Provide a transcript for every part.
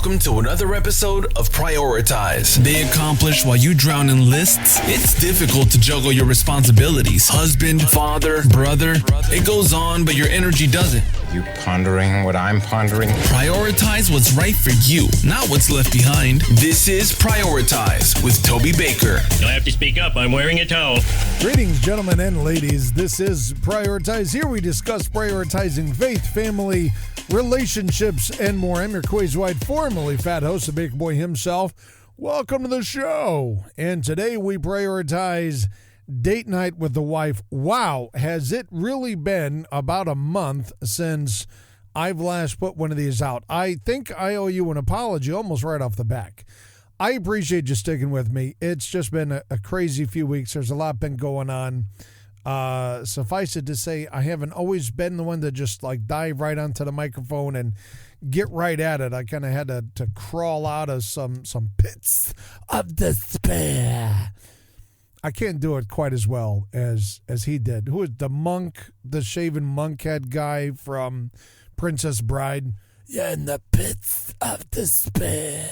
Welcome to another episode of Prioritize. They accomplish while you drown in lists. It's difficult to juggle your responsibilities. Husband, father, brother. It goes on, but your energy doesn't. You pondering what I'm pondering? Prioritize what's right for you, not what's left behind. This is Prioritize with Toby Baker. You'll have to speak up. I'm wearing a towel. Greetings, gentlemen and ladies. This is Prioritize. Here we discuss prioritizing faith, family, relationships, and more. I'm your quiz white, formerly fat host, the Baker Boy himself. Welcome to the show. And today we prioritize date night with the wife. Wow, has it really been about a month since I've last put one of these out? I think I owe you an apology almost right off the back. I appreciate you sticking with me. It's just been a crazy few weeks. There's a lot been going on. Suffice it to say, I haven't always been the one to just like dive right onto the microphone and get right at it. I kind of had to crawl out of some pits of despair. I can't do it quite as well as he did. Who is the monk, the shaven monk head guy from Princess Bride? Yeah, in the pits of despair.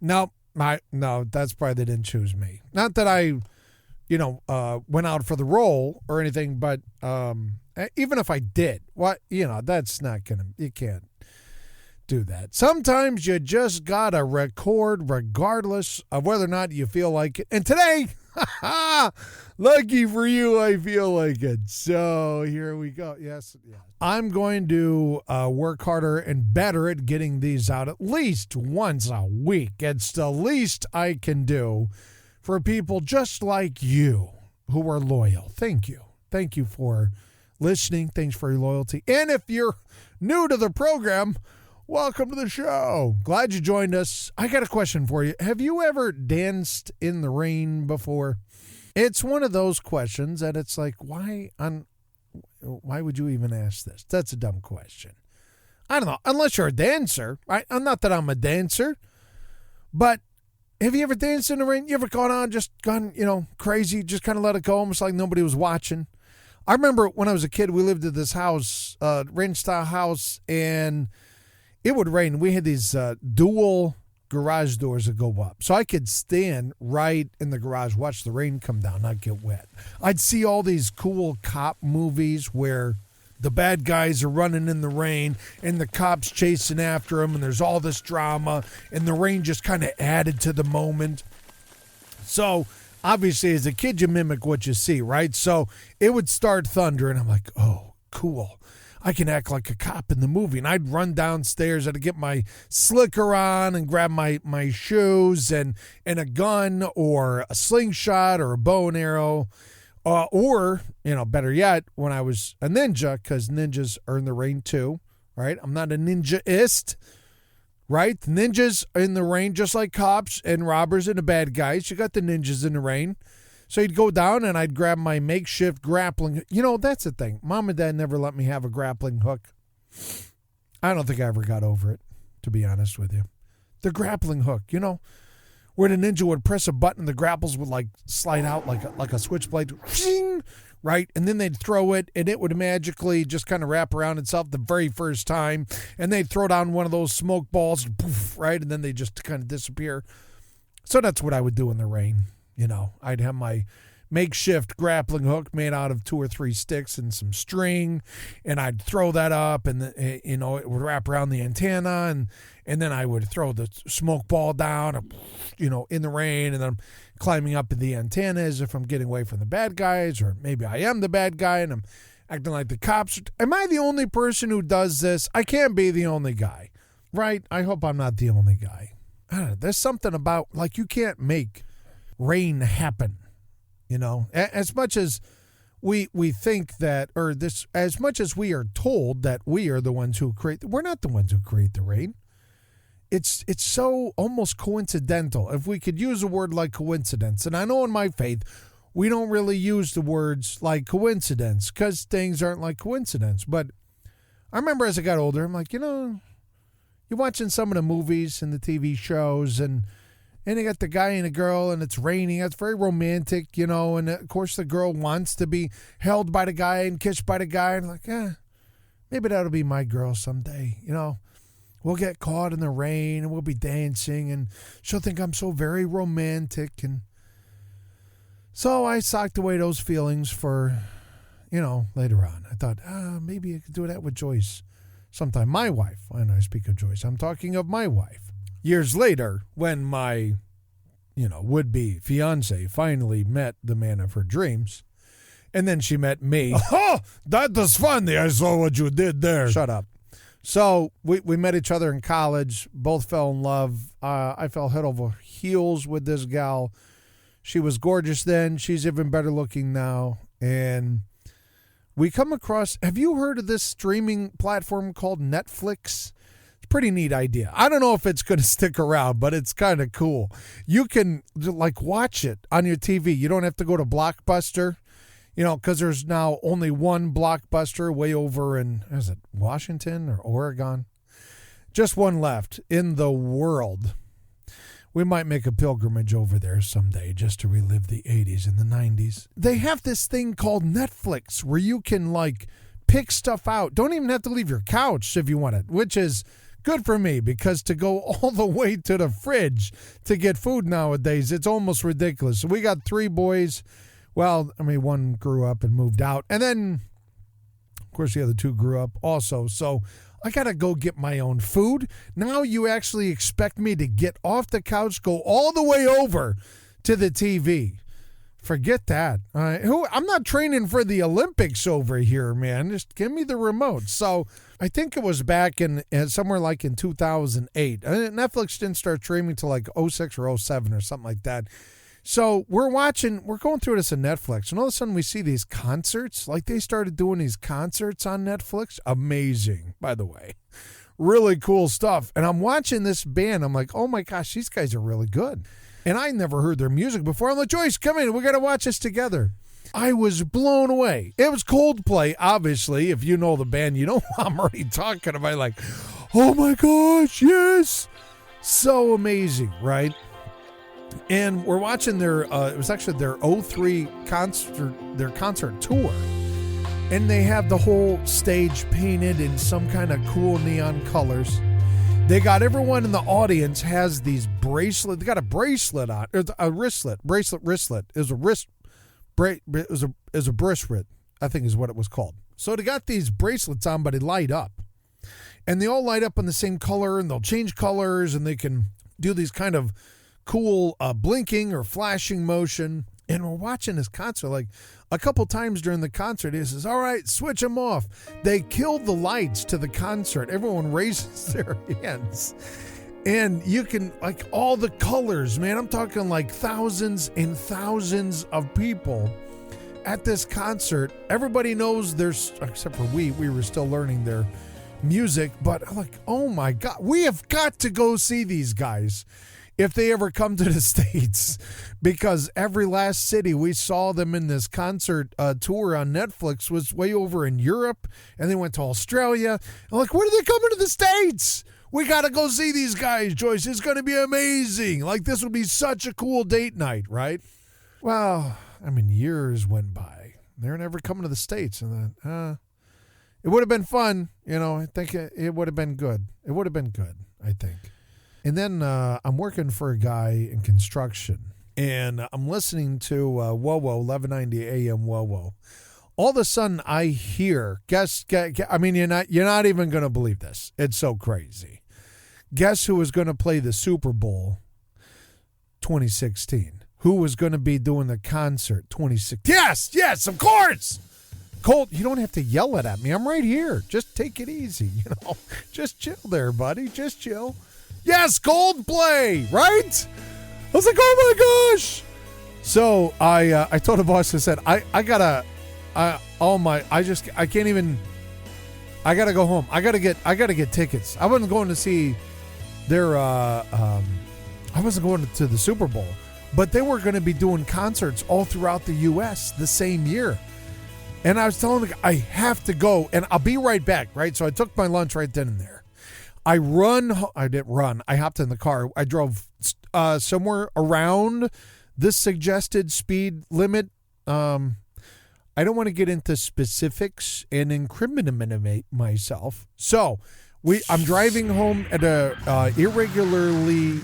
No, that's probably they didn't choose me. Not that I, went out for the role or anything, but even if I did, that's not you can't do that. Sometimes you just gotta record regardless of whether or not you feel like it. And today, lucky for you, I feel like it. So here we go. Yes. I'm going to work harder and better at getting these out at least once a week. It's the least I can do for people just like you who are loyal. Thank you. Thank you for listening. Thanks for your loyalty. And if you're new to the program, welcome to the show. Glad you joined us. I got a question for you. Have you ever danced in the rain before? It's one of those questions that it's like, why would you even ask this? That's a dumb question. I don't know. Unless you're a dancer. I'm not that I'm a dancer. But have you ever danced in the rain? You ever gone crazy, just kind of let it go, almost like nobody was watching? I remember when I was a kid, we lived at this house, ranch-style house, and it would rain. We had these dual garage doors that go up. So I could stand right in the garage, watch the rain come down, not get wet. I'd see all these cool cop movies where the bad guys are running in the rain and the cops chasing after them, and there's all this drama, and the rain just kind of added to the moment. So obviously as a kid, you mimic what you see, right? So it would start thundering. I'm like, oh, cool. I can act like a cop in the movie. And I'd run downstairs. I'd get my slicker on and grab my shoes and a gun or a slingshot or a bow and arrow. Or, better yet, when I was a ninja, because ninjas are in the rain too, right? I'm not a ninja-ist, right? Ninjas are in the rain just like cops and robbers and the bad guys. You got the ninjas in the rain. So you'd go down and I'd grab my makeshift grappling. That's the thing. Mom and Dad never let me have a grappling hook. I don't think I ever got over it, to be honest with you. The grappling hook, where the ninja would press a button, the grapples would slide out like a switchblade, right? And then they'd throw it and it would magically just kind of wrap around itself the very first time. And they'd throw down one of those smoke balls, poof, right? And then they just kind of disappear. So that's what I wowould do in the rain. I'd have my makeshift grappling hook made out of 2 or 3 sticks and some string, and I'd throw that up, and it would wrap around the antenna, and then I would throw the smoke ball down, in the rain, and then I'm climbing up the antenna as if I'm getting away from the bad guys, or maybe I am the bad guy and I'm acting like the cops. Am I the only person who does this? I can't be the only guy, right? I hope I'm not the only guy. I don't know. There's something about, you can't make rain happen, as much as we think that, as much as we are told that we are the ones who we're not the ones who create the rain. It's so almost coincidental. If we could use a word like coincidence, and I know in my faith, we don't really use the words like coincidence because things aren't like coincidence. But I remember as I got older, I'm like, you're watching some of the movies and the TV shows, and you got the guy and a girl, and it's raining. It's very romantic, and of course the girl wants to be held by the guy and kissed by the guy. And like, maybe that'll be my girl someday. We'll get caught in the rain and we'll be dancing and she'll think I'm so very romantic. And so I socked away those feelings for, later on. I thought, maybe I could do that with Joyce sometime. My wife. When I speak of Joyce, I'm talking of my wife. Years later, when my, would-be fiance finally met the man of her dreams, and then she met me. Oh, that was funny. I saw what you did there. Shut up. So we met each other in college, both fell in love. I fell head over heels with this gal. She was gorgeous then. She's even better looking now. And we come across, have you heard of this streaming platform called Netflix? It's a pretty neat idea. I don't know if it's going to stick around, but it's kind of cool. You can watch it on your TV. You don't have to go to Blockbuster. Because there's now only one Blockbuster way over in, is it Washington or Oregon? Just one left in the world. We might make a pilgrimage over there someday just to relive the 80s and the 90s. They have this thing called Netflix where you can, pick stuff out. Don't even have to leave your couch if you want it, which is good for me because to go all the way to the fridge to get food nowadays, it's almost ridiculous. So we got 3 boys. Well, one grew up and moved out. And then, of course, the other 2 grew up also. So I got to go get my own food. Now you actually expect me to get off the couch, go all the way over to the TV. Forget that. I'm not training for the Olympics over here, man. Just give me the remote. So I think it was back in somewhere like in 2008. Netflix didn't start streaming till 06 or 07 or something like that. So we're going through this on Netflix, and all of a sudden we see these concerts. They started doing these concerts on Netflix. Amazing, by the way. Really cool stuff. And I'm watching this band. I'm like, oh my gosh, these guys are really good. And I never heard their music before. I'm like, Joyce, come in. We got to watch this together. I was blown away. It was Coldplay, obviously. If you know the band, you know what I'm already talking about. Oh my gosh, yes. So amazing, right? And we're watching their, it was actually their 03 concert, their concert tour. And they have the whole stage painted in some kind of cool neon colors. They got everyone in the audience has these bracelets. They got a bracelet on, a wristlet, wristlet. It was a wrist, it was a bracelet, I think is what it was called. So they got these bracelets on, but they light up. And they all light up in the same color, and they'll change colors, and they can do these kind of cool blinking or flashing motion. And we're watching this concert a couple times during the concert. He says, all right, switch them off. They killed the lights to the concert. Everyone raises their hands. And you can, all the colors, man. I'm talking thousands and thousands of people at this concert. Everybody knows there's, except for we were still learning their music. But I'm like, oh my God, we have got to go see these guys if they ever come to the States, because every last city we saw them in this concert tour on Netflix was way over in Europe, and they went to Australia. I'm like, when are they coming to the States? We got to go see these guys, Joyce. It's going to be amazing. This would be such a cool date night, right? Well, years went by. They're never coming to the States. And then, it would have been fun. I think it would have been good. It would have been good, I think. And then I'm working for a guy in construction, and I'm listening to WOWO, 1190 AM WOWO. All of a sudden, I hear, you're not even going to believe this. It's so crazy. Guess who was going to play the Super Bowl 2016? Who was going to be doing the concert 2016? Yes, of course. Colt, you don't have to yell it at me. I'm right here. Just take it easy, Just chill there, buddy. Just chill. Yes, Coldplay, right? I was like, oh my gosh. So I told the boss, I said, I gotta go home. I gotta get tickets. I wasn't going to see their I wasn't going to the Super Bowl, but they were going to be doing concerts all throughout the US the same year. And I was telling the guy, I have to go, and I'll be right back, right? So I took my lunch right then and there. I didn't run. I hopped in the car. I drove somewhere around this suggested speed limit. I I don't want to get into specifics and incriminate myself. So I'm driving home at a irregularly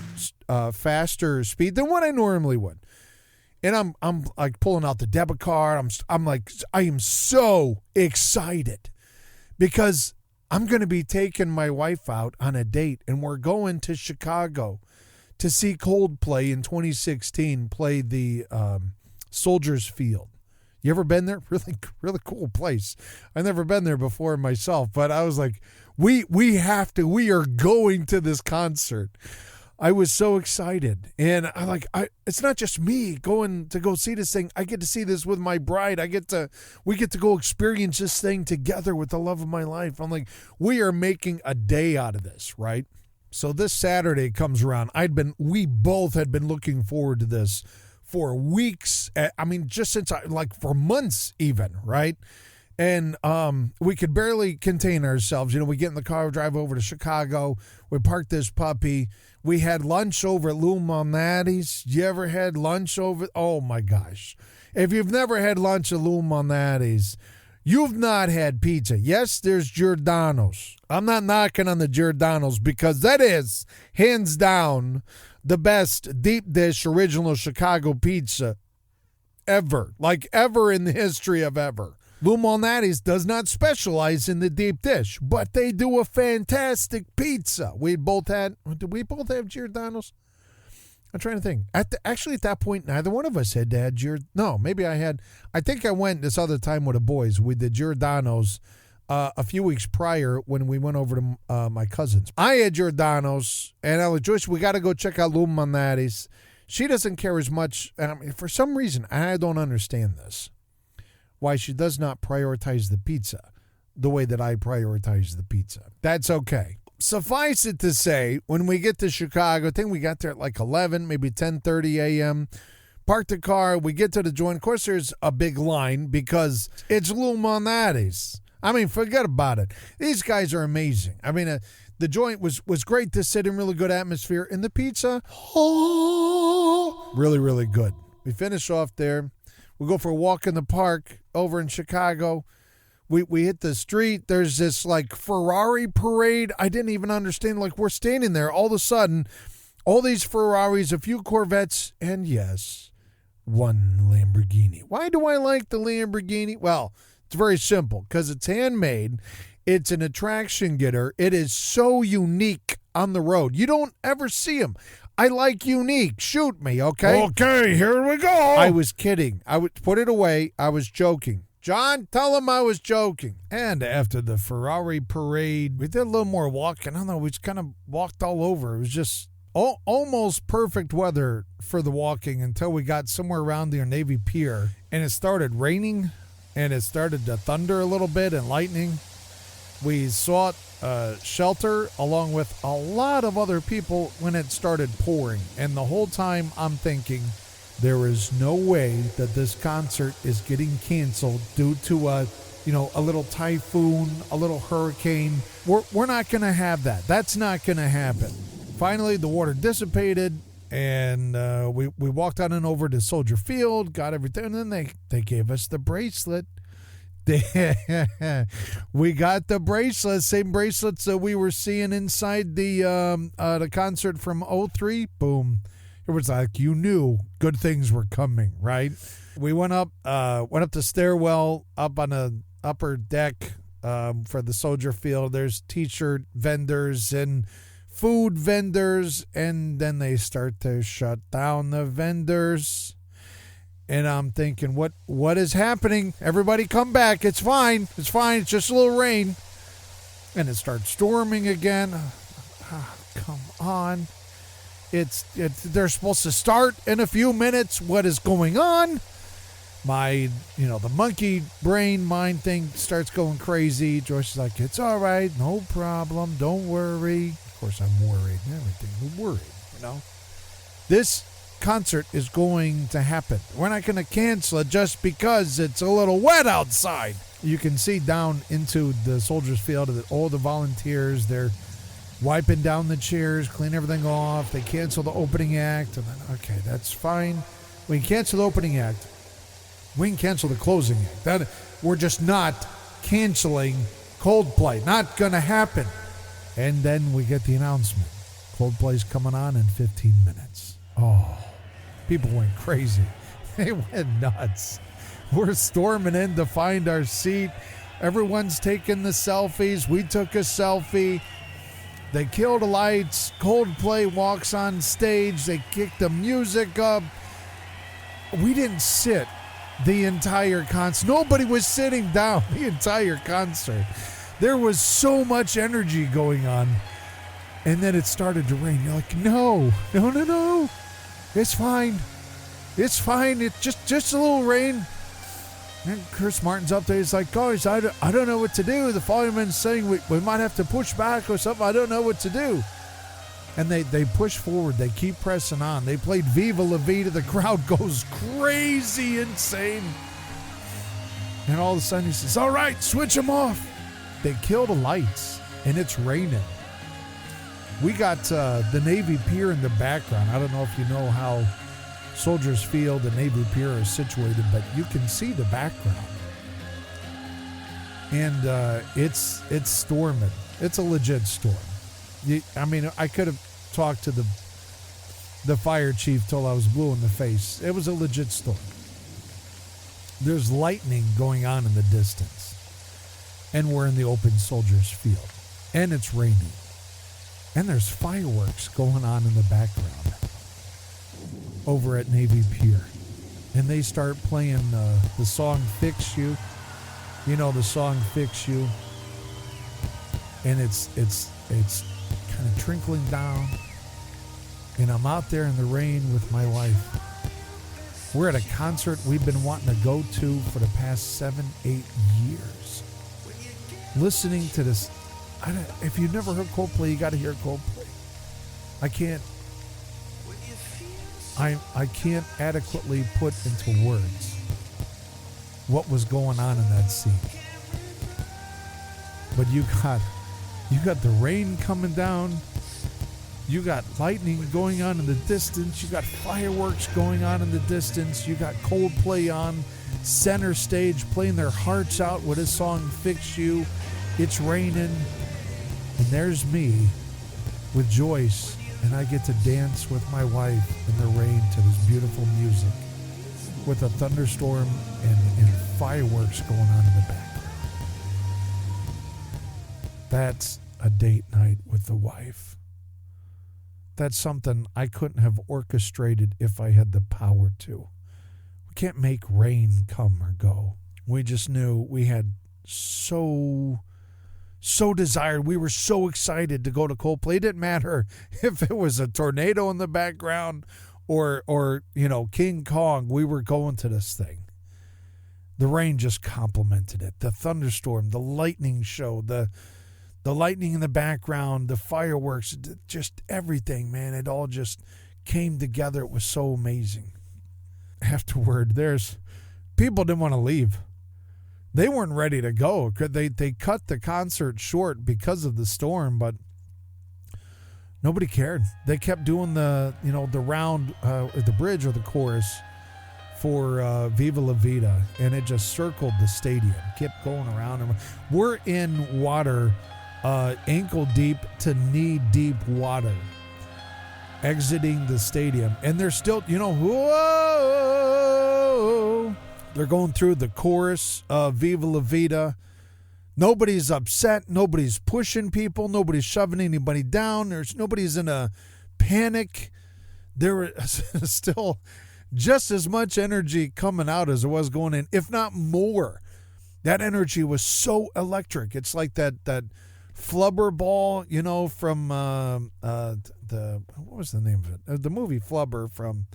faster speed than what I normally would. And I'm like pulling out the debit card. I'm like, I am so excited because I'm going to be taking my wife out on a date, and we're going to Chicago to see Coldplay in 2016 play the Soldiers Field. You ever been there? Really cool place. I've never been there before myself, but I was like, we are going to this concert. I was so excited. And it's not just me going to go see this thing. I get to see this with my bride. We get to go experience this thing together with the love of my life. I'm like, we are making a day out of this, right? So this Saturday comes around. We both had been looking forward to this for weeks. I mean, just since for months even, right? And we could barely contain ourselves. You know, we get in the car, drive over to Chicago. We park this puppy. We had lunch over at Lou Malnati's. You ever had lunch over? Oh, my gosh. If you've never had lunch at Lou Malnati's, you've not had pizza. Yes, there's Giordano's. I'm not knocking on the Giordano's because that is, hands down, the best deep dish original Chicago pizza ever. Like ever in the history of ever. Lou Malnati's does not specialize in the deep dish, but they do a fantastic pizza. Did we both have Giordano's? I'm trying to think. At that point, neither one of us had Giordano's. No, maybe I had. I think I went this other time with the boys. We did Giordano's a few weeks prior when we went over to my cousin's. I had Giordano's, and I was Joyce, we got to go check out Lou Malnati's. She doesn't care as much. For some reason, I don't understand this. Why she does not prioritize the pizza the way that I prioritize the pizza. That's okay. Suffice it to say, when we get to Chicago, I think we got there at like 11, maybe 10:30 a.m., park the car, we get to the joint. Of course, there's a big line because it's Lou Malnati's. I mean, forget about it. These guys are amazing. I mean, the joint was great to sit in, really good atmosphere. And the pizza, really, really good. We finish off there. We go for a walk in the park over in Chicago. We hit the street. There's this like Ferrari parade. I didn't even understand. Like we're standing there. All of a sudden, all these Ferraris, a few Corvettes, and yes, one Lamborghini. Why do I like the Lamborghini? Well, it's very simple because it's handmade. It's an attraction getter. It is so unique on the road. You don't ever see them. I like unique. Shoot me, okay? Okay, here we go. I was kidding. I would put it away. I was joking. John, tell him I was joking. And after the Ferrari parade, we did a little more walking. I don't know. We just kind of walked all over. It was just almost perfect weather for the walking until we got somewhere around the Navy Pier. And it started raining, and it started to thunder a little bit and lightning. We sought shelter along with a lot of other people when it started pouring. And the whole time I'm thinking, there is no way that this concert is getting canceled due to a little typhoon, a little hurricane. We're not going to have that. That's not going to happen. Finally, the water dissipated, and we walked on and over to Soldier Field, got everything, and then they gave us the bracelet. We got the bracelets, same bracelets that we were seeing inside the concert from 03. Boom. It was like you knew good things were coming, right? We went up the stairwell up on the upper deck for the Soldier Field. There's t-shirt vendors and food vendors, and then they start to shut down the vendors. And I'm thinking, what is happening? Everybody come back. It's fine. It's fine. It's just a little rain. And it starts storming again. Come on. They're supposed to start in a few minutes. What is going on? The monkey brain mind thing starts going crazy. Joyce is like, it's all right. No problem. Don't worry. Of course, I'm worried and everything. We're worried, This concert is going to happen. We're not going to cancel it just because it's a little wet outside. You can see down into the Soldiers Field that all the volunteers, they're wiping down the chairs, clean everything off. They cancel the opening act. And then, okay, that's fine. We cancel the opening act. We can cancel the closing act. That we're just not canceling Coldplay. Not gonna happen. And then we get the announcement. Coldplay's coming on in 15 minutes. Oh, people went crazy. They went nuts. We're storming in to find our seat. Everyone's taking the selfies. We took a selfie. They kill the lights. Coldplay walks on stage. They kick the music up. We didn't sit the entire concert. Nobody was sitting down the entire concert. There was so much energy going on. And then it started to rain. You're like, no. It's fine. It's fine. It's just a little rain. And Chris Martin's up there. He's like, guys, I don't know what to do. The fireman's saying we might have to push back or something. I don't know what to do. And they push forward. They keep pressing on. They played Viva La Vida. The crowd goes crazy, insane. And all of a sudden he says, all right, switch them off. They kill the lights, and it's raining. We got the Navy Pier in the background. I don't know if you know how Soldiers Field and Navy Pier are situated, but you can see the background. And it's storming. It's a legit storm. I could have talked to the fire chief till I was blue in the face. It was a legit storm. There's lightning going on in the distance. And we're in the open Soldiers Field. And it's raining. And there's fireworks going on in the background over at Navy Pier. And they start playing the song Fix You. You know the song Fix You. And it's kind of trickling down. And I'm out there in the rain with my wife. We're at a concert we've been wanting to go to for the past 7-8 years. Listening to this. If you've never heard Coldplay, you got to hear Coldplay. I can't adequately put into words what was going on in that scene. But you got the rain coming down. You got lightning going on in the distance. You got fireworks going on in the distance. You got Coldplay on center stage playing their hearts out with his song Fix You. It's raining. And there's me with Joyce, and I get to dance with my wife in the rain to this beautiful music with a thunderstorm and fireworks going on in the background. That's a date night with the wife. That's something I couldn't have orchestrated if I had the power to. We can't make rain come or go. We just knew we had so desired. We were so excited to go to Coldplay. It didn't matter if it was a tornado in the background or King Kong. We were going to this thing. The rain just complemented it. The thunderstorm, the lightning show, the lightning in the background, the fireworks, just everything, man. It all just came together. It was so amazing. Afterward, people didn't want to leave. They weren't ready to go. They cut the concert short because of the storm, but nobody cared. They kept doing the round at the bridge or the chorus for Viva La Vida, and it just circled the stadium, kept going around. And we're in water, ankle deep to knee deep water, exiting the stadium, and they're still, whoa! They're going through the chorus of Viva La Vida. Nobody's upset. Nobody's pushing people. Nobody's shoving anybody down. Nobody's in a panic. There is still just as much energy coming out as there was going in, if not more. That energy was so electric. It's like that flubber ball, from what was the name of it? The movie Flubber from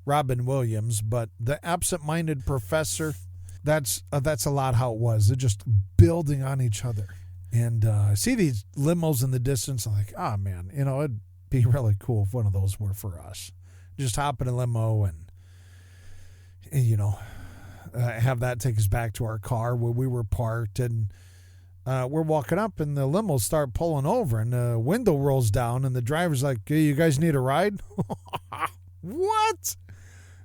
Robin Williams, but the absent-minded professor, that's a lot how it was. They're just building on each other. And I see these limos in the distance. I'm like, man, it'd be really cool if one of those were for us. Just hop in a limo and have that take us back to our car where we were parked. And we're walking up and the limos start pulling over and the window rolls down and the driver's like, hey, you guys need a ride? What?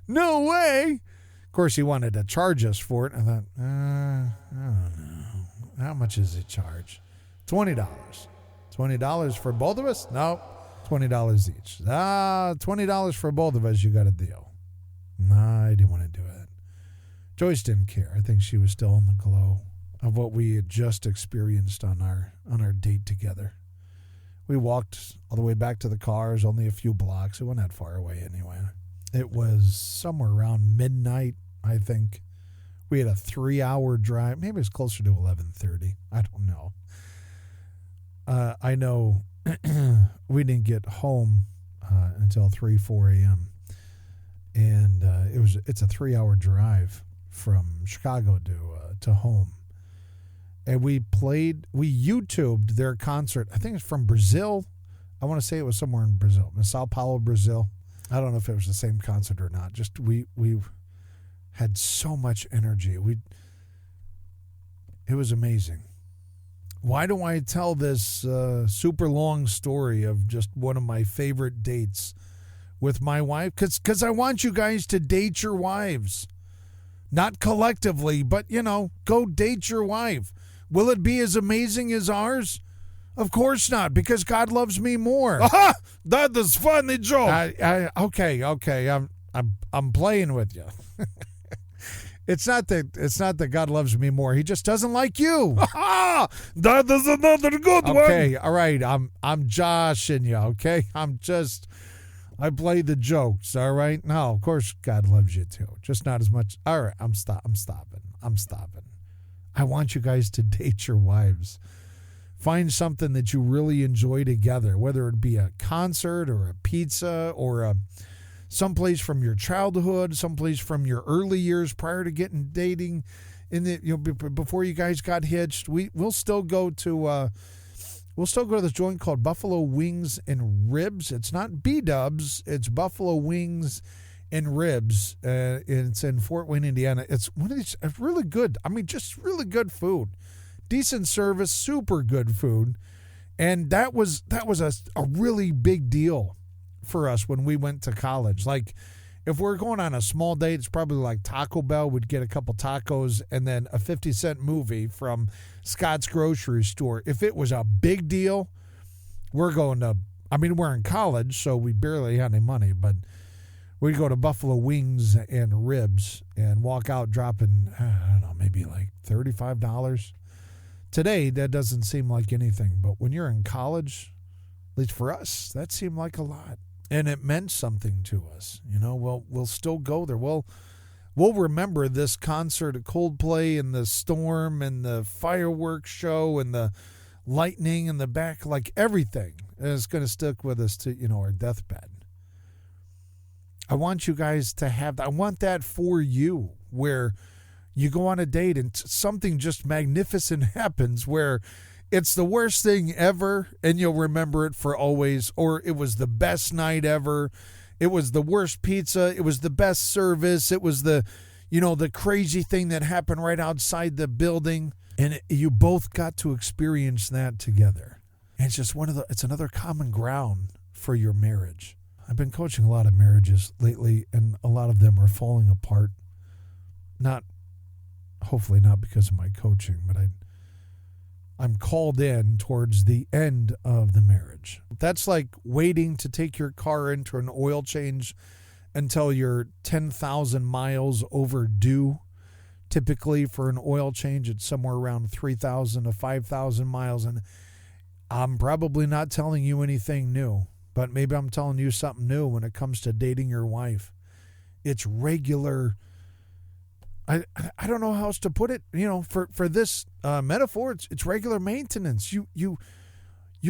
No way. Of course, he wanted to charge us for it. I thought, I don't know. How much is it charge? $20. $20 for both of us? No, $20 each. $20 for both of us, you got a deal. No, I didn't want to do it. Joyce didn't care. I think she was still in the glow of what we had just experienced on our date together. We walked all the way back to the cars, only a few blocks. It wasn't that far away anyway. It was somewhere around midnight, I think. We had a 3-hour drive. Maybe it was closer to 11:30. I don't know. I know we didn't get home until 3, 4 a.m. And it's a 3-hour drive from Chicago to home. And we YouTubed their concert. I think it's from Brazil. I want to say it was somewhere in Brazil, in Sao Paulo, Brazil. I don't know if it was the same concert or not. Just we had so much energy. It was amazing. Why do I tell this super long story of just one of my favorite dates with my wife? Because I want you guys to date your wives. Not collectively, but, go date your wife. Will it be as amazing as ours? Of course not, because God loves me more. Aha! That is funny joke. Okay. I'm playing with you. It's not that God loves me more. He just doesn't like you. Aha! That is another good one. Okay, all right. I'm joshing you. Okay, I play the jokes. All right. No, of course God loves you too. Just not as much. All right. I'm stopping. I want you guys to date your wives. Find something that you really enjoy together, whether it be a concert or a pizza or someplace from your childhood, someplace from your early years prior to dating, before you guys got hitched. We'll still go to this joint called Buffalo Wings and Ribs. It's not B-Dubs. It's Buffalo Wings and Ribs. It's in Fort Wayne, Indiana. It's one of these really good. I mean, just really good food, decent service, super good food, and that was a really big deal for us when we went to college. Like, if we're going on a small date, it's probably like Taco Bell. We'd get a couple tacos and then a 50-cent movie from Scott's grocery store. If it was a big deal, we're in college, so we barely had any money, but we'd go to Buffalo Wings and Ribs and walk out dropping, I don't know, maybe like $35. Today, that doesn't seem like anything, but when you're in college, at least for us, that seemed like a lot. And it meant something to us. We'll still go there. We'll remember this concert at Coldplay and the storm and the fireworks show and the lightning in the back, like everything is going to stick with us to, our deathbed. I want you guys to have that. I want that for you, where you go on a date and something just magnificent happens where it's the worst thing ever and you'll remember it for always, or it was the best night ever. It was the worst pizza. It was the best service. It was the crazy thing that happened right outside the building. And you both got to experience that together. And it's just it's another common ground for your marriage. I've been coaching a lot of marriages lately, and a lot of them are falling apart. Hopefully not because of my coaching, but I'm called in towards the end of the marriage. That's like waiting to take your car into an oil change until you're 10,000 miles overdue. Typically for an oil change, it's somewhere around 3,000 to 5,000 miles. And I'm probably not telling you anything new, but maybe I'm telling you something new when it comes to dating your wife. It's regular. I don't know how else to put it. For this metaphor, it's regular maintenance. You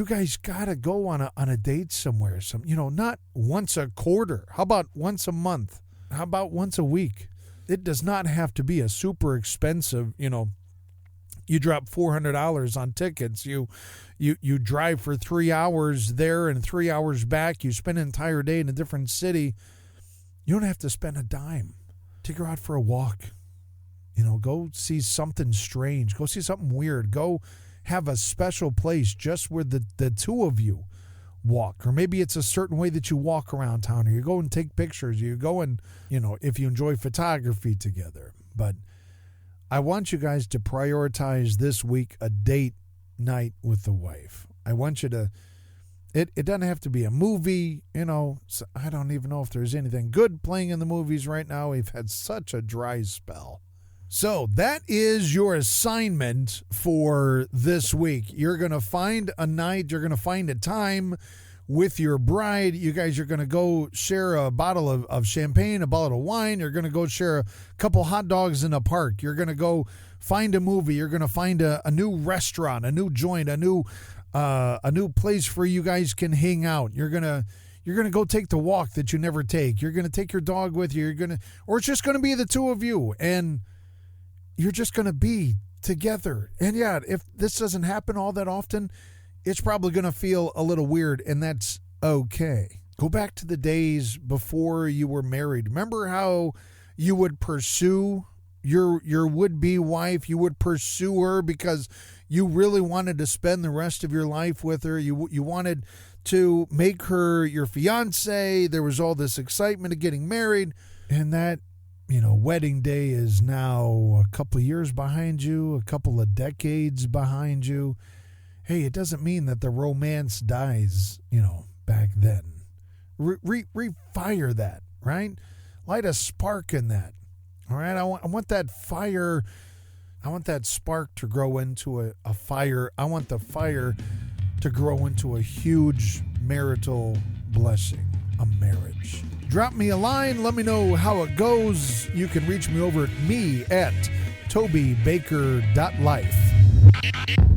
guys gotta go on a date somewhere. Not once a quarter. How about once a month? How about once a week? It does not have to be a super expensive. You drop $400 on tickets. You drive for 3 hours there and 3 hours back. You spend an entire day in a different city. You don't have to spend a dime. Take her out for a walk. Go see something strange. Go see something weird. Go have a special place just where the two of you walk, or maybe it's a certain way that you walk around town, or you go and take pictures, you go and, if you enjoy photography together. But I want you guys to prioritize this week a date night with the wife. I want you to, it doesn't have to be a movie, so I don't even know if there's anything good playing in the movies right now. We've had such a dry spell. So that is your assignment for this week. You're going to find a night, you're going to find a time with your bride. You guys are going to go share a bottle of champagne, a bottle of wine. You're going to go share a couple hot dogs in a park. You're going to go find a movie. You're going to find a new restaurant, a new joint, a new place where you guys can hang out. You're going to go take the walk that you never take. You're going to take your dog with you. Or it's just going to be the two of you, and you're just going to be together. And yeah, if this doesn't happen all that often, it's probably going to feel a little weird, and that's okay. Go back to the days before you were married. Remember how you would pursue your would-be wife? You would pursue her because you really wanted to spend the rest of your life with her. You wanted to make her your fiance. There was all this excitement of getting married, and that wedding day is now a couple of years behind you, a couple of decades behind you. Hey, it doesn't mean that the romance dies, back then. Refire that, right? Light a spark in that. All right, I want that fire. I want that spark to grow into a fire. I want the fire to grow into a huge marital blessing, a marriage. Drop me a line. Let me know how it goes. You can reach me over at tobybaker.life.